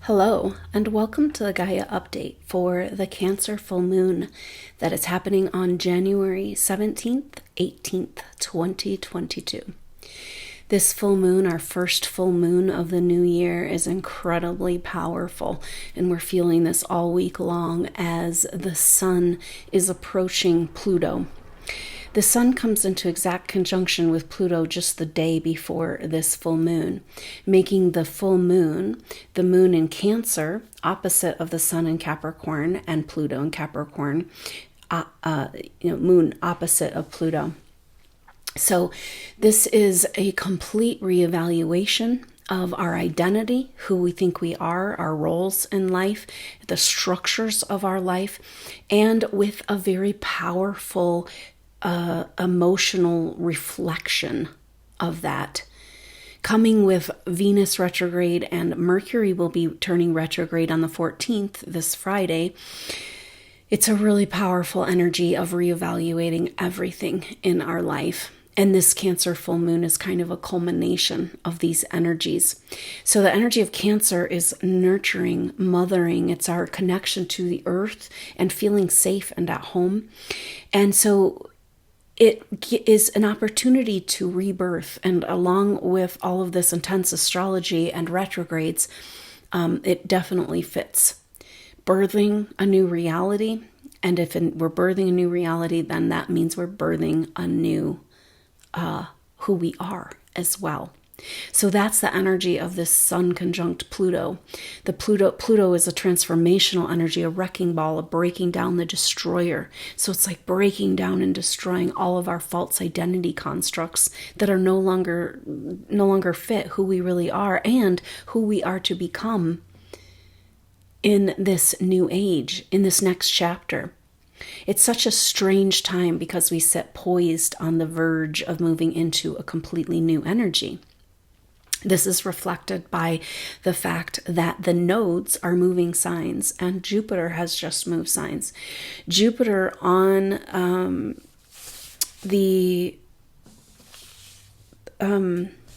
Hello, and welcome to the Gaia update for the Cancer full moon that is happening on January 17th, 18th, 2022. This full moon, our first full moon of the new year, is incredibly powerful, and we're feeling this all week long as the Sun is approaching Pluto. The Sun comes into exact conjunction with Pluto just the day before this full moon, making the full moon, the moon in Cancer, opposite of the Sun in Capricorn and Pluto in Capricorn, moon opposite of Pluto. So this is a complete reevaluation of our identity, who we think we are, our roles in life, the structures of our life, and with a very powerful emotional reflection of that. Coming with Venus retrograde, and Mercury will be turning retrograde on the 14th, this Friday. It's a really powerful energy of reevaluating everything in our life. And this Cancer full moon is kind of a culmination of these energies. So the energy of Cancer is nurturing, mothering. It's our connection to the earth and feeling safe and at home. And so it is an opportunity to rebirth, and along with all of this intense astrology and retrogrades, it definitely fits. Birthing a new reality, and if we're birthing a new reality, then that means we're birthing a new who we are as well. So that's the energy of this Sun conjunct Pluto. Pluto is a transformational energy, a wrecking ball, a breaking down, the destroyer. So it's like breaking down and destroying all of our false identity constructs that are no longer fit who we really are and who we are to become in this new age, in this next chapter. It's such a strange time because we sit poised on the verge of moving into a completely new energy. This is reflected by the fact that the nodes are moving signs, and Jupiter has just moved signs. Jupiter on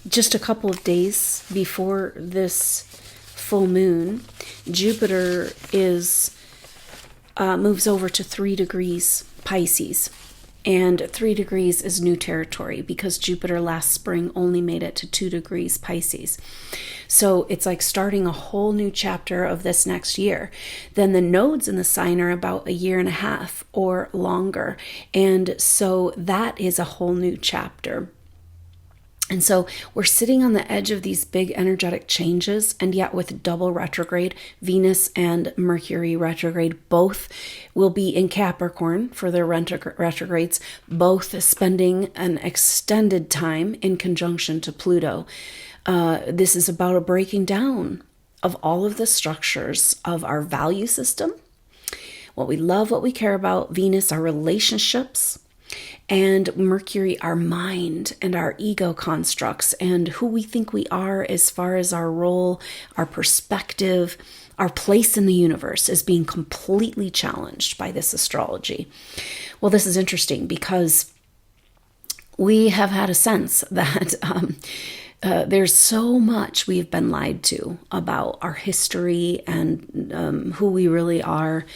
just a couple of days before this full moon, Jupiter moves over to 3 degrees Pisces. And 3 degrees is new territory because Jupiter last spring only made it to 2 degrees Pisces. So it's like starting a whole new chapter of this next year. Then the nodes in the sign are about a year and a half or longer. And so that is a whole new chapter. And so we're sitting on the edge of these big energetic changes, and yet with double retrograde, Venus and Mercury retrograde, both will be in Capricorn for their retrogrades, both spending an extended time in conjunction to Pluto. This is about a breaking down of all of the structures of our value system, what we love, what we care about, Venus, our relationships, and Mercury, our mind and our ego constructs and who we think we are as far as our role, our perspective, our place in the universe is being completely challenged by this astrology. Well, this is interesting because we have had a sense that there's so much we've been lied to about our history and who we really are.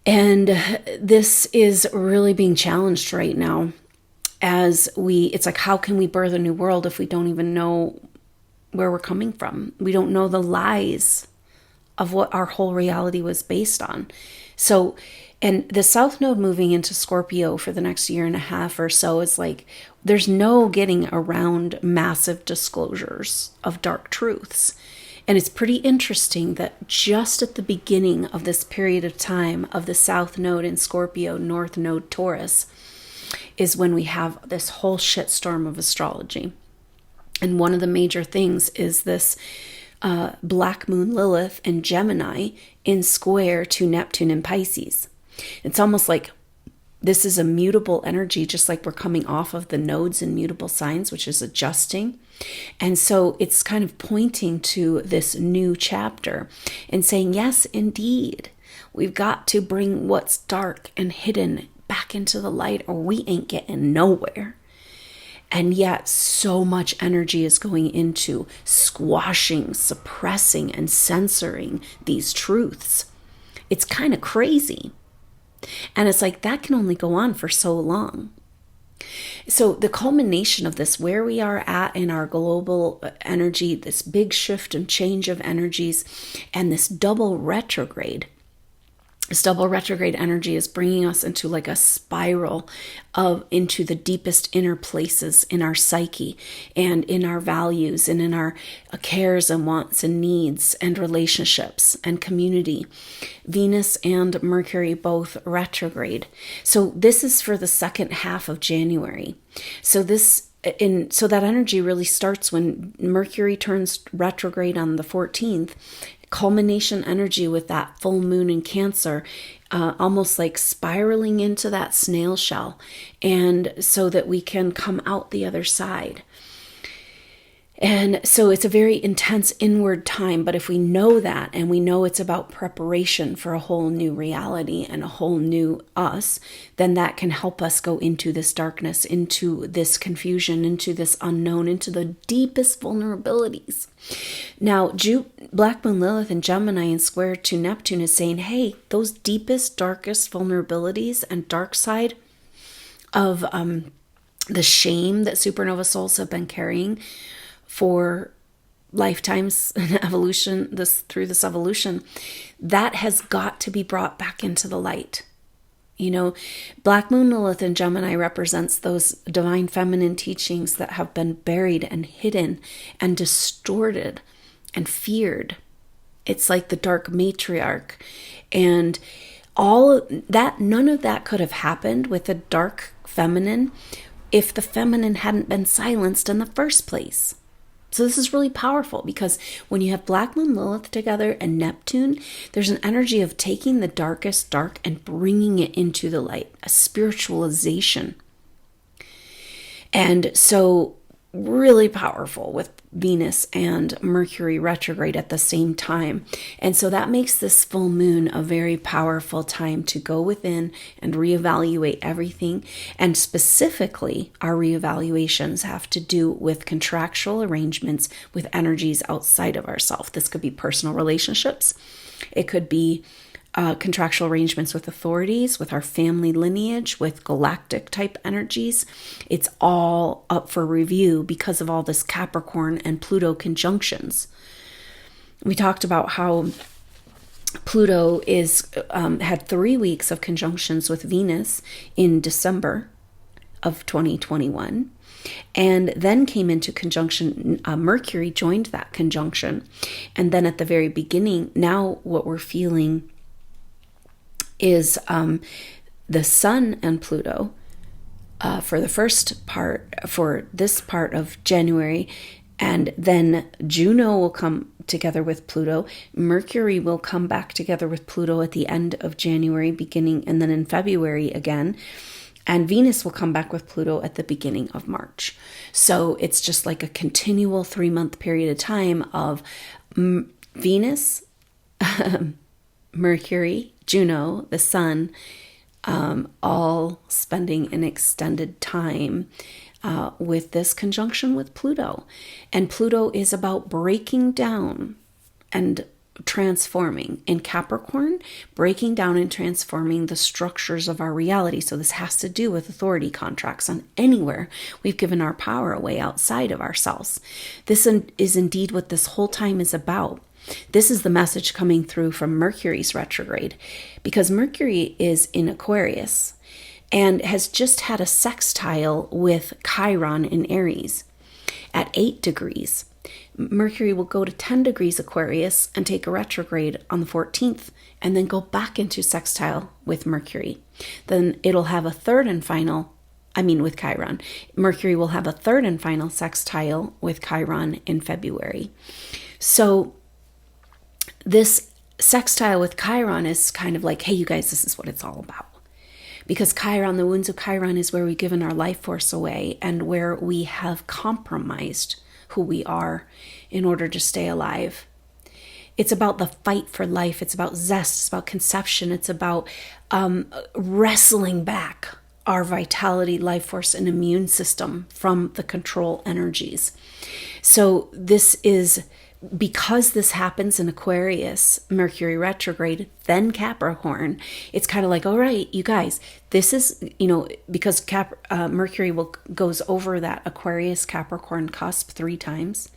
And this is really being challenged right now as it's like, how can we birth a new world if we don't even know where we're coming from? We don't know the lies of what our whole reality was based on. So, and the South Node moving into Scorpio for the next year and a half or so is like, there's no getting around massive disclosures of dark truths. And it's pretty interesting that just at the beginning of this period of time of the South Node in Scorpio, North Node Taurus, is when we have this whole shitstorm of astrology. And one of the major things is this Black Moon Lilith and Gemini in square to Neptune and Pisces. It's almost like this is a mutable energy, just like we're coming off of the nodes in mutable signs, which is adjusting. And so it's kind of pointing to this new chapter and saying, yes, indeed, we've got to bring what's dark and hidden back into the light or we ain't getting nowhere. And yet so much energy is going into squashing, suppressing, and censoring these truths. It's kind of crazy. And it's like that can only go on for so long. So the culmination of this, where we are at in our global energy, this big shift and change of energies, and this double retrograde energy is bringing us into like a spiral into the deepest inner places in our psyche and in our values and in our cares and wants and needs and relationships and community. Venus and Mercury both retrograde. So this is for the second half of January. So that energy really starts when Mercury turns retrograde on the 14th. Culmination energy with that full moon in Cancer, almost like spiraling into that snail shell, and so that we can come out the other side. And so it's a very intense inward time, but if we know that, and we know it's about preparation for a whole new reality and a whole new us, then that can help us go into this darkness, into this confusion, into this unknown, into the deepest vulnerabilities. Now, Black Moon Lilith in Gemini and square to Neptune is saying, hey, those deepest, darkest vulnerabilities and dark side of the shame that supernova souls have been carrying for lifetimes and through this evolution, that has got to be brought back into the light. You know, Black Moon Lilith in Gemini represents those divine feminine teachings that have been buried and hidden and distorted and feared. It's like the dark matriarch. And all that, none of that could have happened with the dark feminine if the feminine hadn't been silenced in the first place. So this is really powerful because when you have Black Moon Lilith together and Neptune, there's an energy of taking the darkest dark and bringing it into the light, a spiritualization. And so really powerful with Venus and Mercury retrograde at the same time. And so that makes this full moon a very powerful time to go within and reevaluate everything. And specifically, our reevaluations have to do with contractual arrangements with energies outside of ourselves. This could be personal relationships. It could be contractual arrangements with authorities, with our family lineage, with galactic type energies. It's all up for review because of all this Capricorn and Pluto conjunctions. We talked about how Pluto had 3 weeks of conjunctions with Venus in December of 2021, and then came into conjunction. Mercury joined that conjunction, and then at the very beginning, now what we're feeling is the Sun and Pluto for the first part, for this part of January, and then Juno will come together with Pluto. Mercury will come back together with Pluto at the end of January, beginning, and then in February again. And Venus will come back with Pluto at the beginning of March. So it's just like a continual 3-month period of time of Venus, Mercury, Juno, the Sun, all spending an extended time with this conjunction with Pluto. And Pluto is about breaking down and transforming. In Capricorn, breaking down and transforming the structures of our reality. So this has to do with authority contracts on anywhere we've given our power away outside of ourselves. This is indeed what this whole time is about. This is the message coming through from Mercury's retrograde, because Mercury is in Aquarius and has just had a sextile with Chiron in Aries at 8 degrees. Mercury will go to 10 degrees Aquarius and take a retrograde on the 14th and then go back into sextile with Mercury. Then it'll have a third and final, with Chiron. Mercury will have a third and final sextile with Chiron in February. So this sextile with Chiron is kind of like, hey, you guys, this is what it's all about. Because Chiron, the wounds of Chiron, is where we've given our life force away and where we have compromised who we are in order to stay alive. It's about the fight for life. It's about zest. It's about conception. It's about wrestling back our vitality, life force, and immune system from the control energies. So this is, because this happens in Aquarius, Mercury retrograde, then Capricorn, it's kind of like, all right, you guys, this is, because Mercury goes over that Aquarius Capricorn cusp 3 times.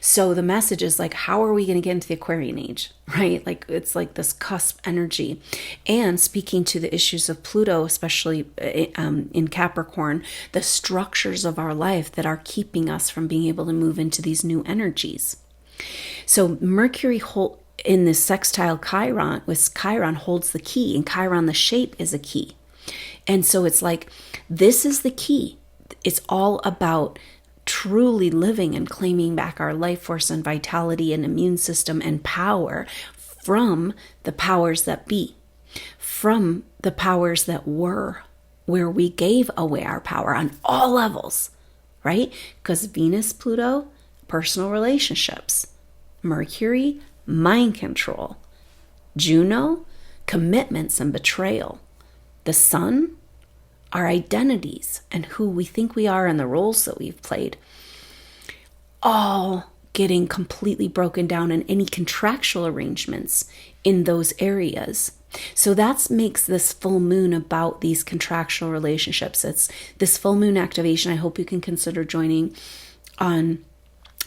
So the message is like, how are we going to get into the Aquarian age, right? Like, it's like this cusp energy. And speaking to the issues of Pluto, especially in Capricorn, the structures of our life that are keeping us from being able to move into these new energies. So Mercury in this sextile Chiron, with Chiron holds the key, and Chiron, the shape, is a key. And so it's like, this is the key. It's all about truly living and claiming back our life force and vitality and immune system and power from the powers that be, from the powers that were, where we gave away our power on all levels, right? Because Venus, Pluto, personal relationships. Mercury, mind control. Juno, commitments and betrayal. The Sun, our identities and who we think we are and the roles that we've played. All getting completely broken down in any contractual arrangements in those areas. So that makes this full moon about these contractual relationships. It's this full moon activation. I hope you can consider joining on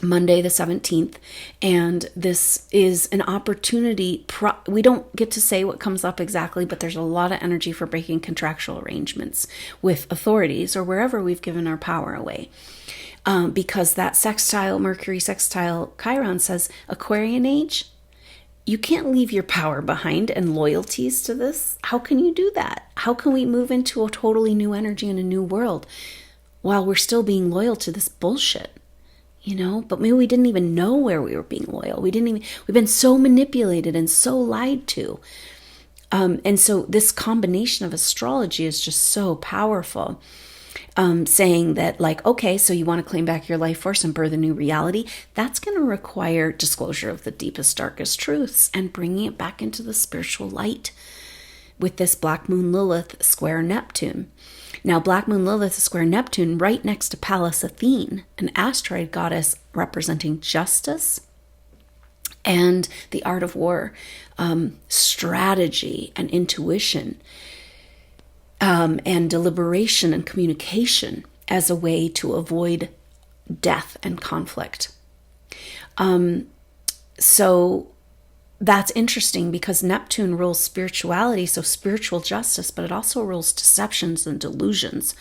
Monday the 17th. And this is an opportunity. We don't get to say what comes up exactly, but there's a lot of energy for breaking contractual arrangements with authorities or wherever we've given our power away. Because that sextile, Mercury sextile Chiron says, Aquarian age, you can't leave your power behind and loyalties to this. How can you do that? How can we move into a totally new energy in a new world while we're still being loyal to this bullshit? But maybe we didn't even know where we were being loyal. We've been so manipulated and so lied to. And so this combination of astrology is just so powerful. Saying that, like, okay, so you want to claim back your life force and birth a new reality. That's going to require disclosure of the deepest, darkest truths and bringing it back into the spiritual light with this Black Moon Lilith square Neptune. Now, Black Moon Lilith is square Neptune right next to Pallas Athene, an asteroid goddess representing justice and the art of war, strategy and intuition, and deliberation and communication as a way to avoid death and conflict. So that's interesting because Neptune rules spirituality, so spiritual justice, but it also rules deceptions and delusions.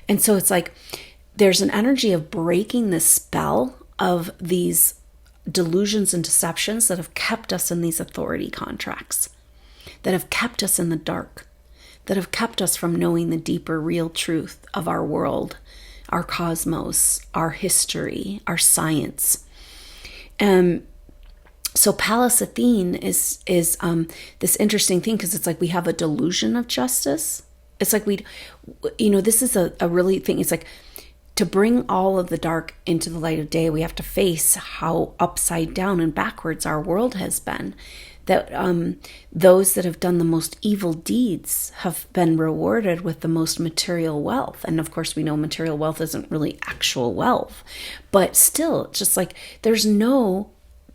And so it's like there's an energy of breaking the spell of these delusions and deceptions that have kept us in these authority contracts, that have kept us in the dark, that have kept us from knowing the deeper real truth of our world, our cosmos, our history, our science. So Pallas Athene is this interesting thing because it's like we have a delusion of justice. It's like this is a really thing. It's like to bring all of the dark into the light of day, we have to face how upside down and backwards our world has been. That those that have done the most evil deeds have been rewarded with the most material wealth. And of course, we know material wealth isn't really actual wealth. But still, just like there's no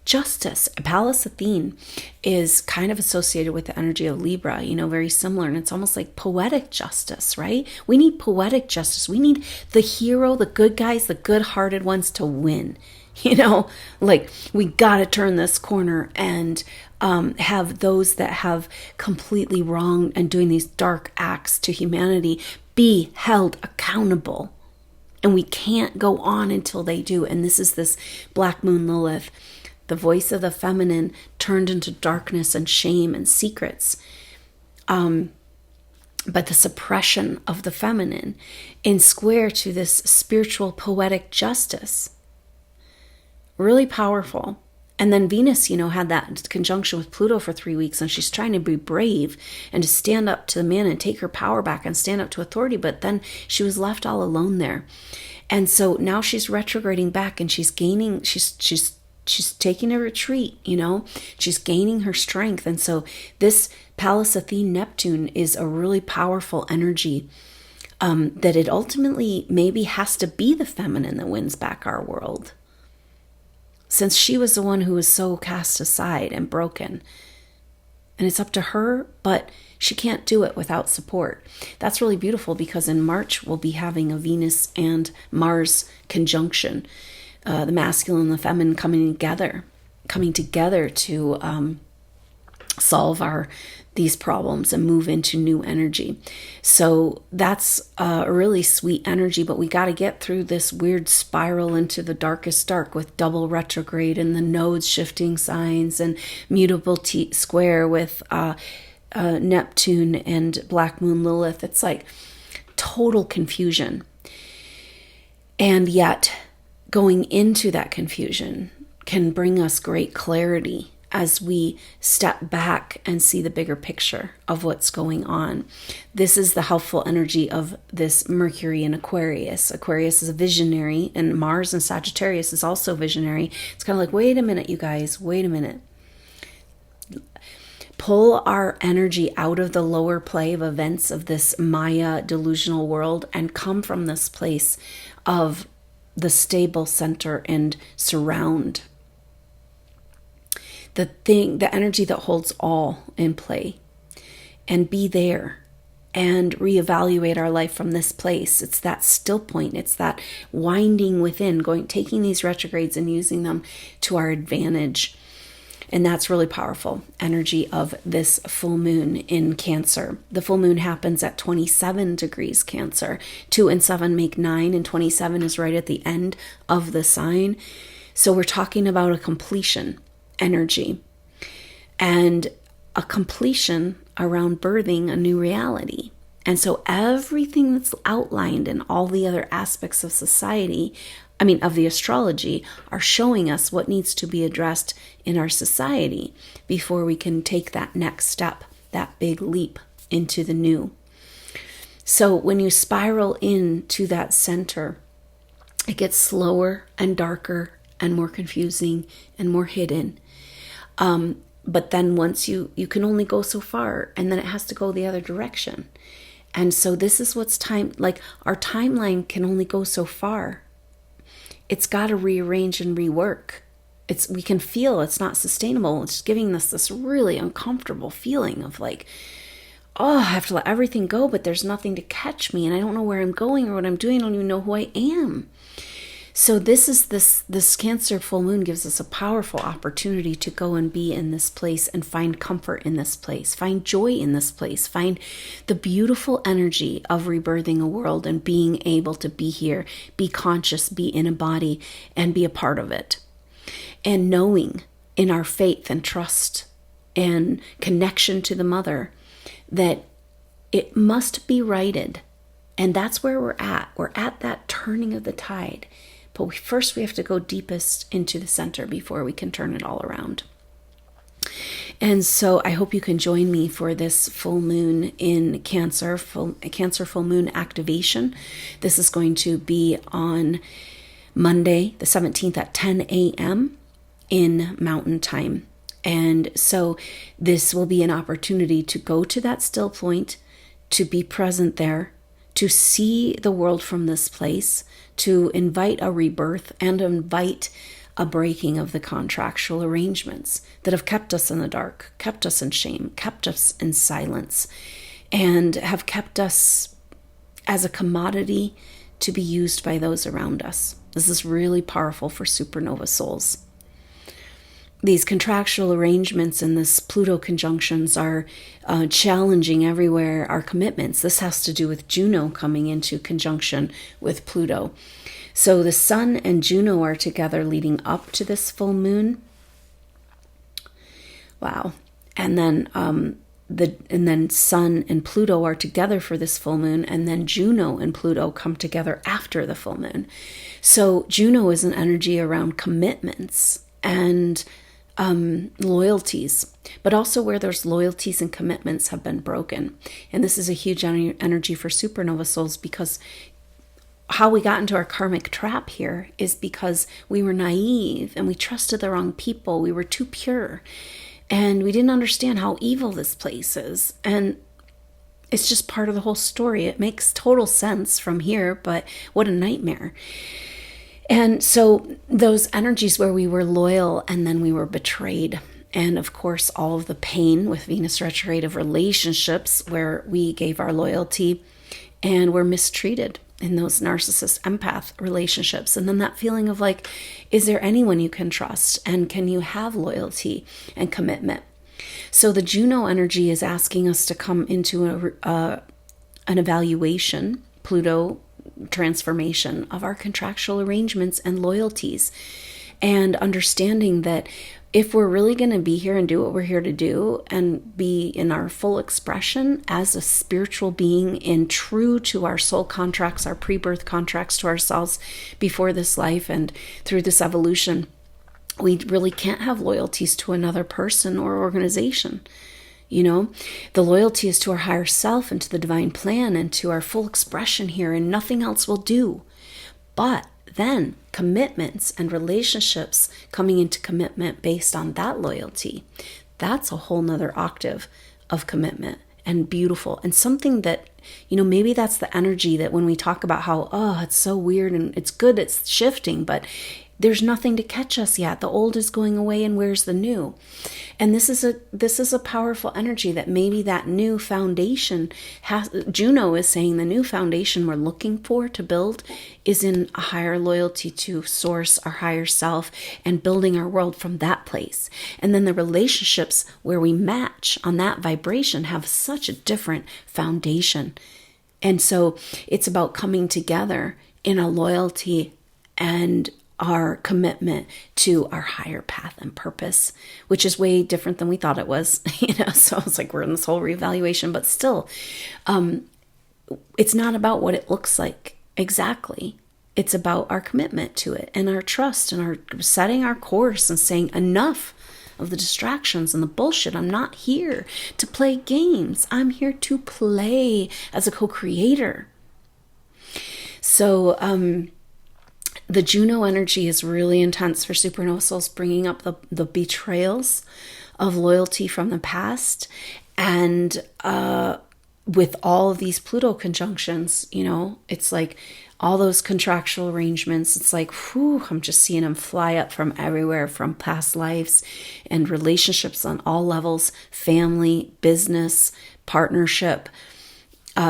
justice. Pallas Athene is kind of associated with the energy of Libra, very similar. And it's almost like poetic justice, right? We need poetic justice. We need the hero, the good guys, the good-hearted ones to win. Like we got to turn this corner and have those that have completely wronged and doing these dark acts to humanity be held accountable. And we can't go on until they do. And this is this Black Moon Lilith, the voice of the feminine turned into darkness and shame and secrets. But the suppression of the feminine in square to this spiritual poetic justice. Really powerful. And then Venus, had that conjunction with Pluto for 3 weeks, and she's trying to be brave and to stand up to the man and take her power back and stand up to authority, but then she was left all alone there. And so now she's retrograding back and she's gaining, she's taking a retreat, she's gaining her strength. And so this Pallas Athene Neptune is a really powerful energy that it ultimately maybe has to be the feminine that wins back our world, since she was the one who was so cast aside and broken. And it's up to her, but she can't do it without support. That's really beautiful, because in March we'll be having a Venus and Mars conjunction, the masculine and the feminine coming together to solve these problems and move into new energy. So that's a really sweet energy, but we got to get through this weird spiral into the darkest dark with double retrograde and the nodes shifting signs and mutable square with Neptune and Black Moon Lilith. It's like total confusion. And yet going into that confusion can bring us great clarity as we step back and see the bigger picture of what's going on. This is the helpful energy of this Mercury in Aquarius. Aquarius is a visionary, and Mars in Sagittarius is also visionary. It's kind of like, wait a minute, you guys, wait a minute. Pull our energy out of the lower play of events of this Maya delusional world and come from this place of the stable center and surround the energy that holds all in play, and be there and reevaluate our life from this place. It's that still point. It's that winding within, taking these retrogrades and using them to our advantage. And that's really powerful energy of this full moon in Cancer. The full moon happens at 27 degrees Cancer. 2 and 7 make 9, and 27 is right at the end of the sign. So we're talking about a completion energy, and a completion around birthing a new reality. And so everything that's outlined in all the other aspects of society, of the astrology, are showing us what needs to be addressed in our society before we can take that next step, that big leap into the new. So when you spiral into that center, it gets slower and darker and more confusing and more hidden. But then once you can only go so far, and then it has to go the other direction. And so this is what's our timeline can only go so far. It's got to rearrange and rework. We can feel it's not sustainable. It's giving us this really uncomfortable feeling of I have to let everything go, but there's nothing to catch me, and I don't know where I'm going or what I'm doing. I don't even know who I am. So this Cancer full moon gives us a powerful opportunity to go and be in this place and find comfort in this place, find joy in this place, find the beautiful energy of rebirthing a world and being able to be here, be conscious, be in a body, and be a part of it. And knowing in our faith and trust and connection to the mother that it must be righted. And that's where we're at. We're at that turning of the tide. But first we have to go deepest into the center before we can turn it all around. And so I hope you can join me for this full moon in Cancer, Cancer full moon activation. This is going to be on Monday, the 17th at 10 a.m. in Mountain Time. And so this will be an opportunity to go to that still point, to be present there, to see the world from this place, to invite a rebirth and invite a breaking of the contractual arrangements that have kept us in the dark, kept us in shame, kept us in silence, and have kept us as a commodity to be used by those around us. This is really powerful for supernova souls. These contractual arrangements and this Pluto conjunctions are challenging everywhere our commitments. This has to do with Juno coming into conjunction with Pluto. So the Sun and Juno are together leading up to this full moon. Wow. And then Sun and Pluto are together for this full moon, and then Juno and Pluto come together after the full moon. So Juno is an energy around commitments and loyalties, but also where there's loyalties and commitments have been broken. And this is a huge energy for supernova souls, because how we got into our karmic trap here is because we were naive and we trusted the wrong people. We were too pure and we didn't understand how evil this place is. And It's just part of the whole story. It makes total sense from here, but what a nightmare. And so those energies where we were loyal and then we were betrayed, and of course all of the pain with Venus retrograde of relationships where we gave our loyalty and were mistreated in those narcissist empath relationships. And then that feeling of like, is there anyone you can trust? And can you have loyalty and commitment? So the Juno energy is asking us to come into an evaluation, Pluto transformation of our contractual arrangements and loyalties, and understanding that if we're really going to be here and do what we're here to do and be in our full expression as a spiritual being and true to our soul contracts, our pre-birth contracts to ourselves before this life and through this evolution, we really can't have loyalties to another person or organization. You know, the loyalty is to our higher self and to the divine plan and to our full expression here, and nothing else will do. But then commitments and relationships coming into commitment based on that loyalty, that's a whole nother octave of commitment, and beautiful, and something that, you know, maybe that's the energy that when we talk about how, oh, it's so weird and it's good, it's shifting, but there's nothing to catch us yet. The old is going away and where's the new? And this is a powerful energy that maybe that new foundation has. Juno is saying the new foundation we're looking for to build is in a higher loyalty to source, our higher self, and building our world from that place. And then the relationships where we match on that vibration have such a different foundation. And so it's about coming together in a loyalty and our commitment to our higher path and purpose, which is way different than we thought it was, you know. So it's like we're in this whole reevaluation, but still, it's not about what it looks like exactly. It's about our commitment to it and our trust and our setting our course and saying enough of the distractions and the bullshit. I'm not here to play games. I'm here to play as a co-creator. So, the Juno energy is really intense for supernova souls, bringing up the betrayals of loyalty from the past. And with all of these Pluto conjunctions, you know, it's like all those contractual arrangements. It's like, whew, I'm just seeing them fly up from everywhere, from past lives and relationships on all levels, family, business, partnership.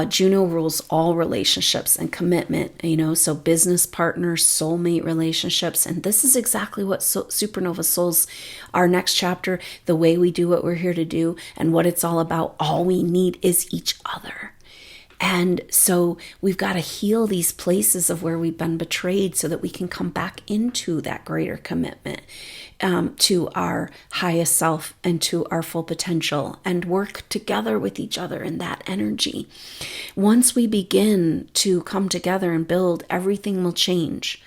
Juno rules all relationships and commitment, you know, so business partners, soulmate relationships. And this is exactly what supernova souls, our next chapter, the way we do what we're here to do and what it's all about. All we need is each other. And so we've got to heal these places of where we've been betrayed so that we can come back into that greater commitment to our highest self and to our full potential, and work together with each other in that energy. Once we begin to come together and build, everything will change.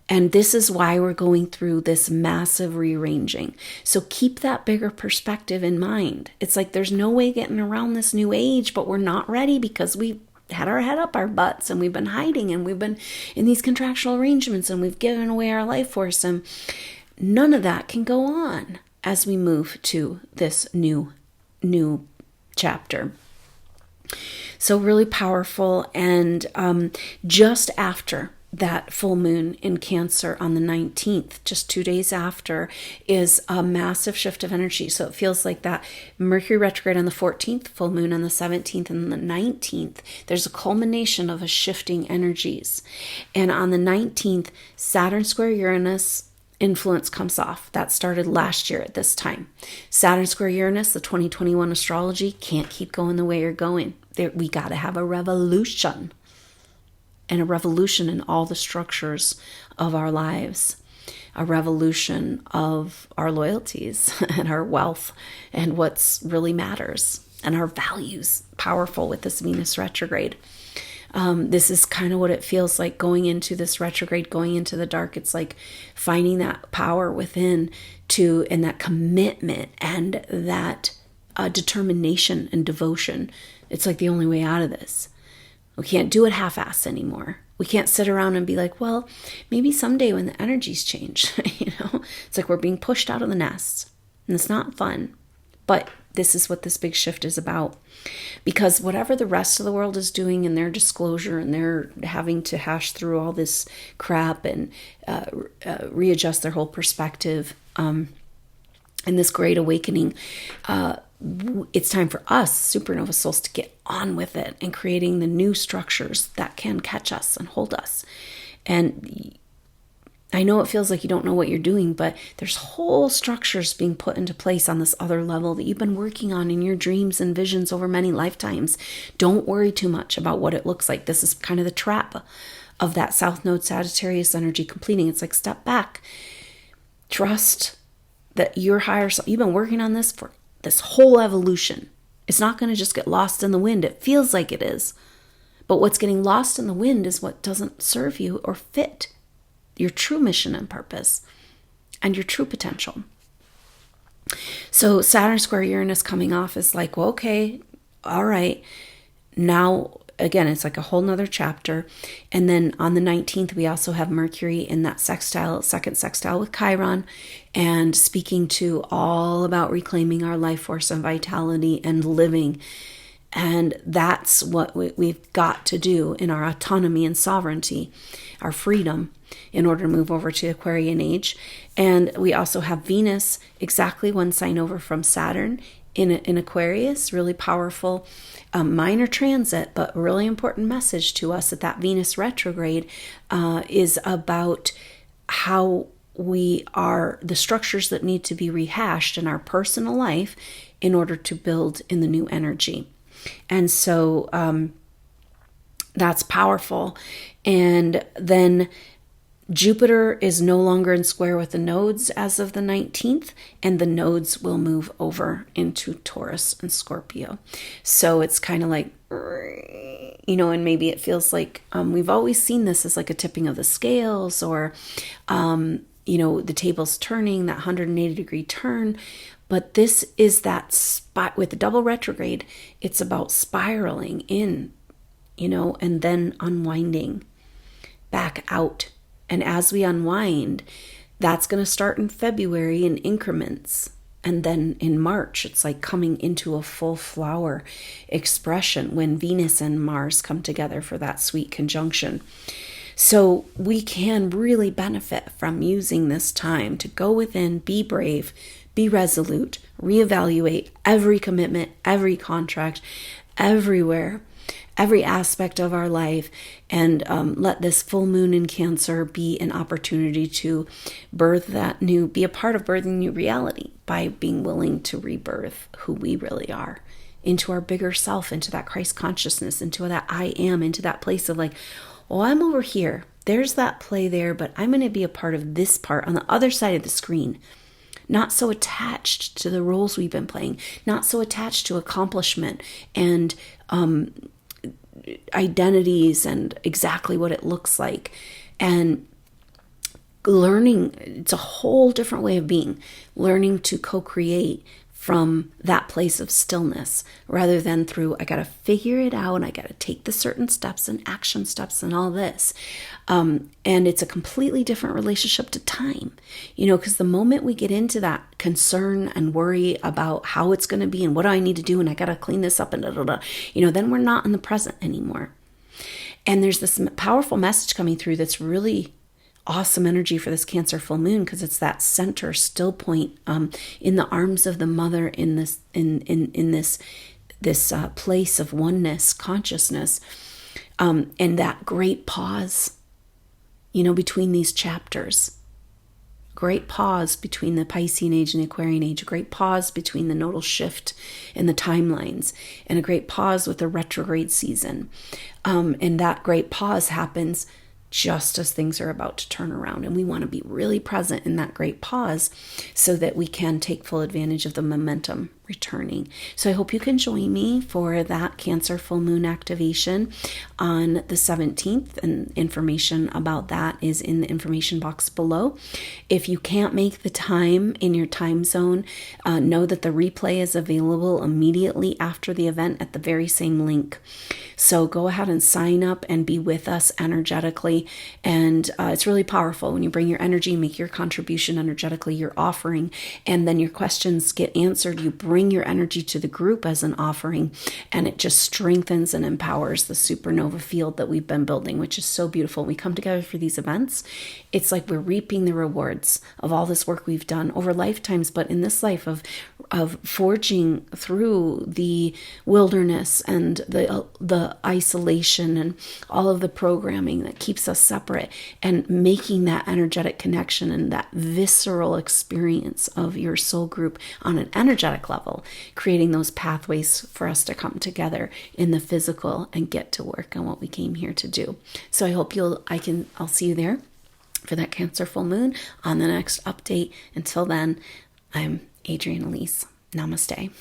And this is why we're going through this massive rearranging. So keep that bigger perspective in mind. It's like there's no way getting around this new age, but we're not ready because we had our head up our butts and we've been hiding and we've been in these contractual arrangements and we've given away our life force. And none of that can go on as we move to this new chapter. So really powerful. And just after that full moon in Cancer on the 19th, just 2 days after, is a massive shift of energy. So it feels like that Mercury retrograde on the 14th, full moon on the 17th and the 19th, there's a culmination of a shifting energies. And on the 19th, Saturn square Uranus influence comes off. That started last year at this time. Saturn square Uranus, the 2021 astrology, can't keep going the way you're going. We got to have a revolution. And a revolution in all the structures of our lives, a revolution of our loyalties and our wealth and what's really matters and our values, powerful with this Venus retrograde. This is kind of what it feels like going into this retrograde, going into the dark. It's like finding that power within and that commitment and that determination and devotion. It's like the only way out of this. We can't do it half-assed anymore. We can't sit around and be like, well, maybe someday when the energies change, you know, it's like we're being pushed out of the nest and it's not fun, but this is what this big shift is about. Because whatever the rest of the world is doing in their disclosure, and they're having to hash through all this crap and readjust their whole perspective, in this great awakening, it's time for us, supernova souls, to get on with it and creating the new structures that can catch us and hold us. And I know it feels like you don't know what you're doing, but there's whole structures being put into place on this other level that you've been working on in your dreams and visions over many lifetimes. Don't worry too much about what it looks like. This is kind of the trap of that South Node Sagittarius energy completing. It's like, step back. Trust that your higher self, you've been working on this for this whole evolution. It's not going to just get lost in the wind. It feels like it is. But what's getting lost in the wind is what doesn't serve you or fit your true mission and purpose and your true potential. So Saturn square Uranus coming off is like, well, okay, all right. Now, again, it's like a whole nother chapter. And then on the 19th, we also have Mercury in that sextile, second sextile with Chiron, and speaking to all about reclaiming our life force and vitality and living. And that's what we've got to do in our autonomy and sovereignty, our freedom, in order to move over to Aquarian age. And we also have Venus exactly one sign over from Saturn in Aquarius, really powerful minor transit, but really important message to us that Venus retrograde is about how we are, the structures that need to be rehashed in our personal life in order to build in the new energy. And so that's powerful. And then Jupiter is no longer in square with the nodes as of the 19th, and the nodes will move over into Taurus and Scorpio. So it's kind of like, and maybe it feels like we've always seen this as like a tipping of the scales, or, the tables turning, that 180-degree turn. But this is that spot with the double retrograde. It's about spiraling in, and then unwinding back out. And as we unwind, that's going to start in February in increments. And then in March, it's like coming into a full flower expression when Venus and Mars come together for that sweet conjunction. So we can really benefit from using this time to go within, be brave, be resolute, reevaluate every commitment, every contract, everywhere, every aspect of our life, and let this full moon in Cancer be an opportunity to birth that new, be a part of birthing new reality by being willing to rebirth who we really are into our bigger self, into that Christ consciousness, into that I am, into that place of like, oh, I'm over here. There's that play there, but I'm going to be a part of this part on the other side of the screen. Not so attached to the roles we've been playing, not so attached to accomplishment and identities and exactly what it looks like. And learning, it's a whole different way of being, learning to co-create from that place of stillness rather than through, I got to figure it out and I got to take the certain steps and action steps and all this. And it's a completely different relationship to time, because the moment we get into that concern and worry about how it's going to be and what do I need to do and I got to clean this up and then we're not in the present anymore. And there's this powerful message coming through that's really awesome energy for this Cancer full moon, because it's that center still point in the arms of the mother in this this place of oneness consciousness, and that great pause between these chapters, great pause between the Piscean age and the Aquarian age, a great pause between the nodal shift and the timelines, and a great pause with the retrograde season, and that great pause happens just as things are about to turn around. And we want to be really present in that great pause so that we can take full advantage of the momentum returning. So I hope you can join me for that Cancer full moon activation on the 17th. And information about that is in the information box below. If you can't make the time in your time zone, know that the replay is available immediately after the event at the very same link. So go ahead and sign up and be with us energetically. And it's really powerful when you bring your energy, make your contribution energetically, your offering, and then your questions get answered. You bring bring your energy to the group as an offering, and it just strengthens and empowers the supernova field that we've been building, which is so beautiful. We come together for these events. It's like we're reaping the rewards of all this work we've done over lifetimes, but in this life of forging through the wilderness and the isolation and all of the programming that keeps us separate, and making that energetic connection and that visceral experience of your soul group on an energetic level, creating those pathways for us to come together in the physical and get to work on what we came here to do. So I hope I'll see you there for that Cancer full moon on the next update. Until then, I'm Adrienne Elise. Namaste.